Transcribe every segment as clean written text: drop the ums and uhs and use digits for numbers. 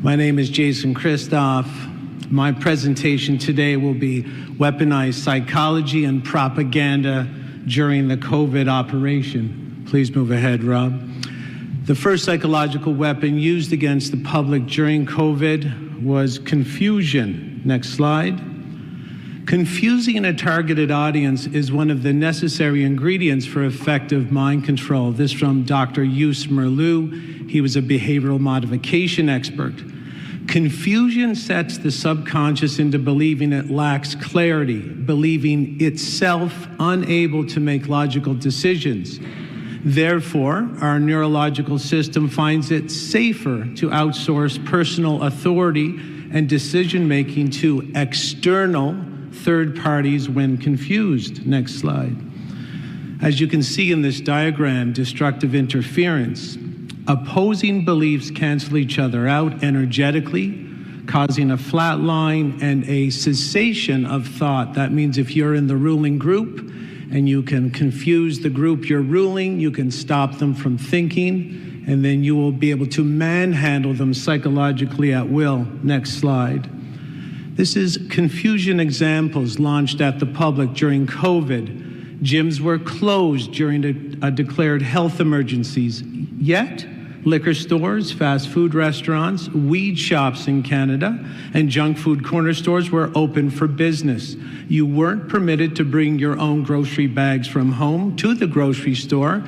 My name is Jason Christoff. My presentation today will be Weaponized Psychology and Propaganda during the COVID operation. Please move ahead, Rob. The first psychological weapon used against the public during COVID was confusion. Next slide. Confusing a targeted audience is one of the necessary ingredients for effective mind control. This from Dr. Yus Merleau. He was a behavioral modification expert. Confusion sets the subconscious into believing it lacks clarity, believing itself unable to make logical decisions. Therefore, our neurological system finds it safer to outsource personal authority and decision-making to external third parties when confused. Next slide. As you can see in this diagram, destructive interference. Opposing beliefs cancel each other out energetically, causing a flat line and a cessation of thought. That means if you're in the ruling group and you can confuse the group you're ruling, you can stop them from thinking, and then you will be able to manhandle them psychologically at will. Next slide. This is confusion examples launched at the public during COVID. Gyms were closed during a declared health emergencies, yet liquor stores, fast food restaurants, weed shops in Canada, and junk food corner stores were open for business. You weren't permitted to bring your own grocery bags from home to the grocery store,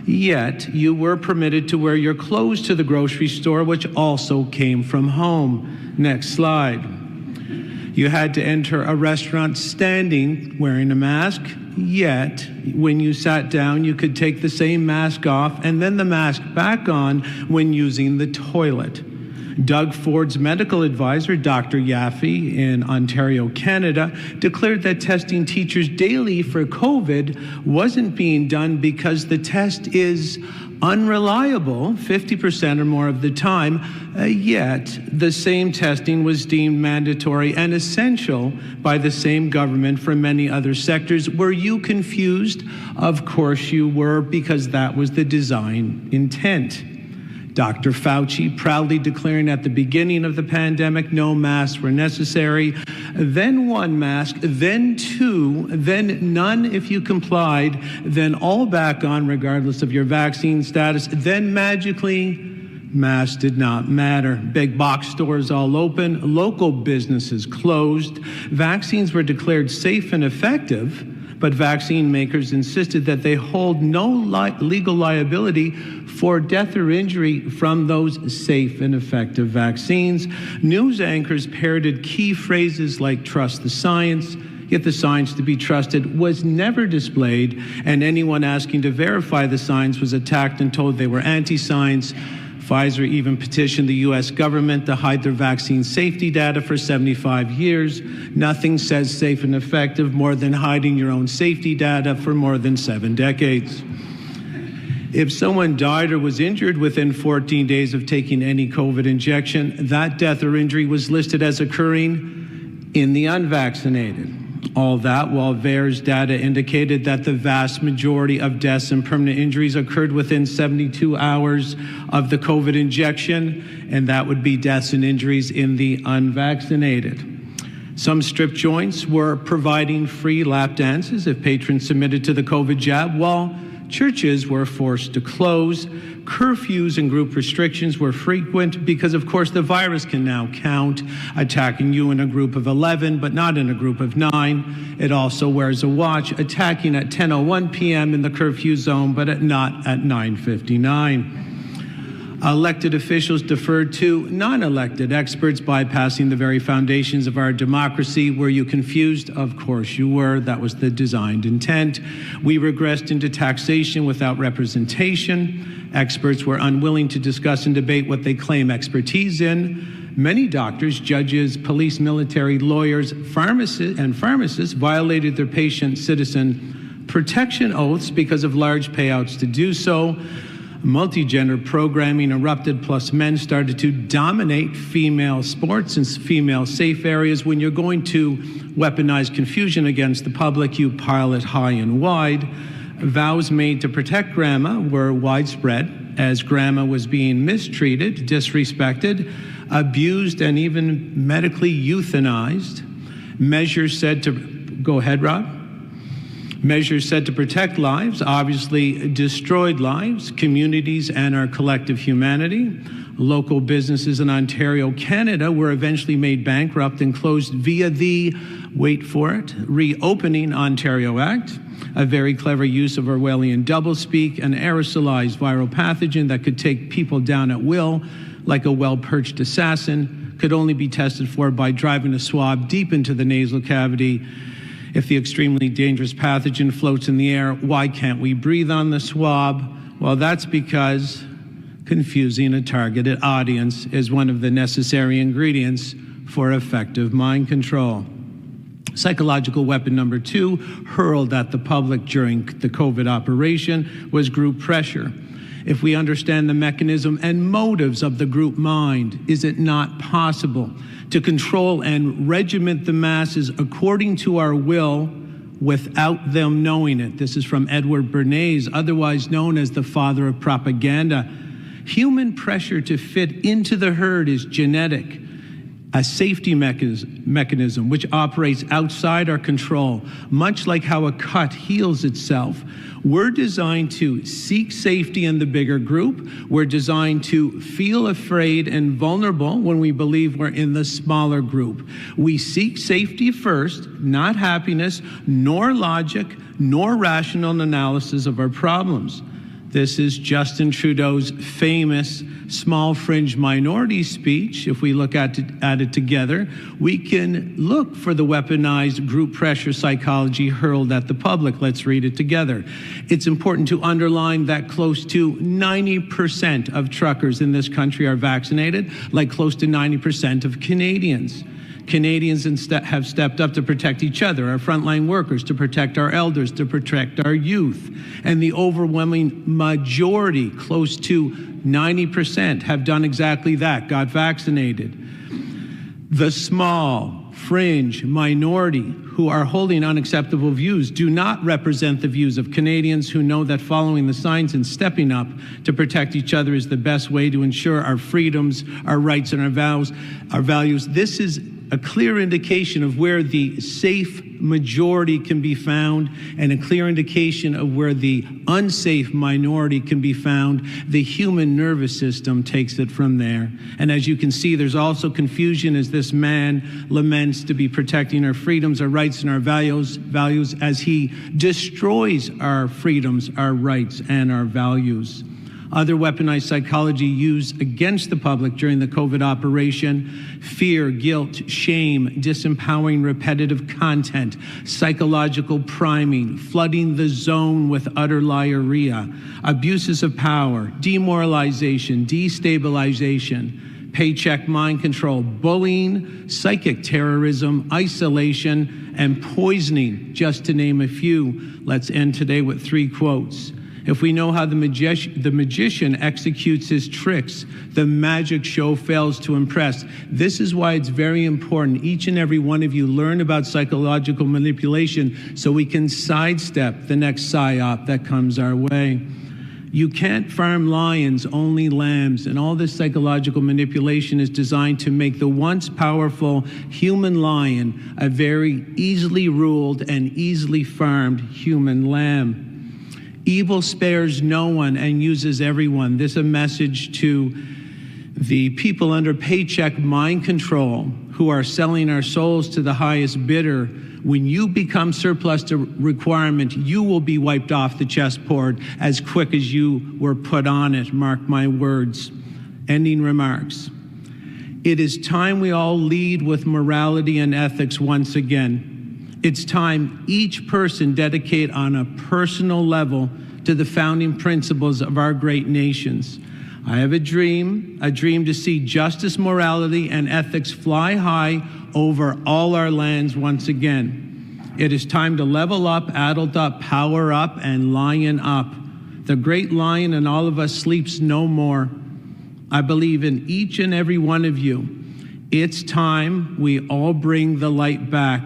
yet you were permitted to wear your clothes to the grocery store, which also came from home. Next slide. You had to enter a restaurant standing, wearing a mask, yet when you sat down, you could take the same mask off and then the mask back on when using the toilet. Doug Ford's medical advisor, Dr. Yaffe in Ontario, Canada, declared that testing teachers daily for COVID wasn't being done because the test is unreliable 50% or more of the time, yet the same testing was deemed mandatory and essential by the same government for many other sectors. Were you confused? Of course you were, because that was the design intent. Dr. Fauci proudly declaring at the beginning of the pandemic no masks were necessary, then one mask, then two, then none if you complied, then all back on regardless of your vaccine status, then magically masks did not matter. Big box stores all open, local businesses closed, vaccines were declared safe and effective, but vaccine makers insisted that they hold no legal liability for death or injury from those safe and effective vaccines. News anchors parroted key phrases like trust the science, yet the science to be trusted was never displayed, and anyone asking to verify the science was attacked and told they were anti-science. Pfizer even petitioned the U.S. government to hide their vaccine safety data for 75 years. Nothing says safe and effective more than hiding your own safety data for more than 7 decades. If someone died or was injured within 14 days of taking any COVID injection, that death or injury was listed as occurring in the unvaccinated. All that while VAERS data indicated that the vast majority of deaths and permanent injuries occurred within 72 hours of the COVID injection, and that would be deaths and injuries in the unvaccinated. Some strip joints were providing free lap dances if patrons submitted to the COVID jab, while churches were forced to close. Curfews and group restrictions were frequent because, of course, the virus can now count, attacking you in a group of 11, but not in a group of 9. It also wears a watch, attacking at 10:01 p.m. in the curfew zone, but not at 9:59. Elected officials deferred to non-elected experts, bypassing the very foundations of our democracy. Were you confused? Of course you were. That was the designed intent. We regressed into taxation without representation. Experts were unwilling to discuss and debate what they claim expertise in. Many doctors, judges, police, military, lawyers, pharmacists violated their patient-citizen protection oaths because of large payouts to do so. Multi-gender programming erupted, plus men started to dominate female sports and female safe areas. When you're going to weaponize confusion against the public, you pile it high and wide. Vows made to protect grandma were widespread as grandma was being mistreated, disrespected. abused, and even medically euthanized. Measures said to, go ahead, Rob. Measures said to protect lives, obviously destroyed lives, communities, and our collective humanity. Local businesses in Ontario, Canada were eventually made bankrupt and closed via the, wait for it, Reopening Ontario Act, a very clever use of Orwellian doublespeak, an aerosolized viral pathogen that could take people down at will, like a well-perched assassin, could only be tested for by driving a swab deep into the nasal cavity. If the extremely dangerous pathogen floats in the air, why can't we breathe on the swab? Well, that's because confusing a targeted audience is one of the necessary ingredients for effective mind control. Psychological weapon number 2, hurled at the public during the COVID operation, was group pressure. If we understand the mechanism and motives of the group mind, is it not possible to control and regiment the masses according to our will without them knowing it? This is from Edward Bernays, otherwise known as the father of propaganda. Human pressure to fit into the herd is genetic, a safety mechanism which operates outside our control, much like how a cut heals itself. We're designed to seek safety in the bigger group. We're designed to feel afraid and vulnerable when we believe we're in the smaller group. We seek safety first, not happiness, nor logic, nor rational analysis of our problems. This is Justin Trudeau's famous small fringe minority speech. If we look at it together, we can look for the weaponized group pressure psychology hurled at the public. Let's read it together. It's important to underline that close to 90% of truckers in this country are vaccinated, like close to 90% of Canadians. Canadians have stepped up to protect each other, our frontline workers, to protect our elders, to protect our youth. And the overwhelming majority, close to 90%, have done exactly that, got vaccinated. The small, fringe minority who are holding unacceptable views do not represent the views of Canadians who know that following the signs and stepping up to protect each other is the best way to ensure our freedoms, our rights, and our values. This is a clear indication of where the safe majority can be found and a clear indication of where the unsafe minority can be found. The human nervous system takes it from there. And as you can see, there's also confusion as this man laments to be protecting our freedoms, our rights, and our values as he destroys our freedoms, our rights, and our values. Other weaponized psychology used against the public during the COVID operation: fear, guilt, shame, disempowering repetitive content, psychological priming, flooding the zone with utter liarrhea, abuses of power, demoralization, destabilization, paycheck mind control, bullying, psychic terrorism, isolation, and poisoning, just to name a few. Let's end today with 3 quotes. If we know how the magician executes his tricks, the magic show fails to impress. This is why it's very important each and every one of you learn about psychological manipulation so we can sidestep the next psyop that comes our way. You can't farm lions, only lambs, and all this psychological manipulation is designed to make the once powerful human lion a very easily ruled and easily farmed human lamb. Evil spares no one and uses everyone. This is a message to the people under paycheck mind control who are selling our souls to the highest bidder. When you become surplus to requirement, you will be wiped off the chessboard as quick as you were put on it. Mark my words. Ending remarks. It is time we all lead with morality and ethics once again. It's time each person dedicate on a personal level to the founding principles of our great nations. I have a dream to see justice, morality, and ethics fly high over all our lands once again. It is time to level up, adult up, power up, and lion up. The great lion in all of us sleeps no more. I believe in each and every one of you. It's time we all bring the light back.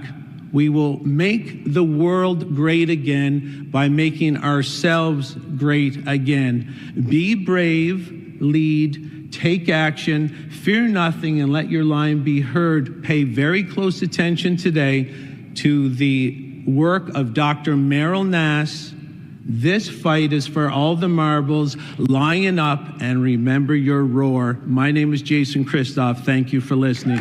We will make the world great again by making ourselves great again. Be brave, lead, Take action, fear nothing, and let your line be heard. Pay very close attention today to the work of Dr. Meryl Nass. This fight is for all the marbles. Lion up and remember your roar. My name is Jason Christoff. Thank you for listening.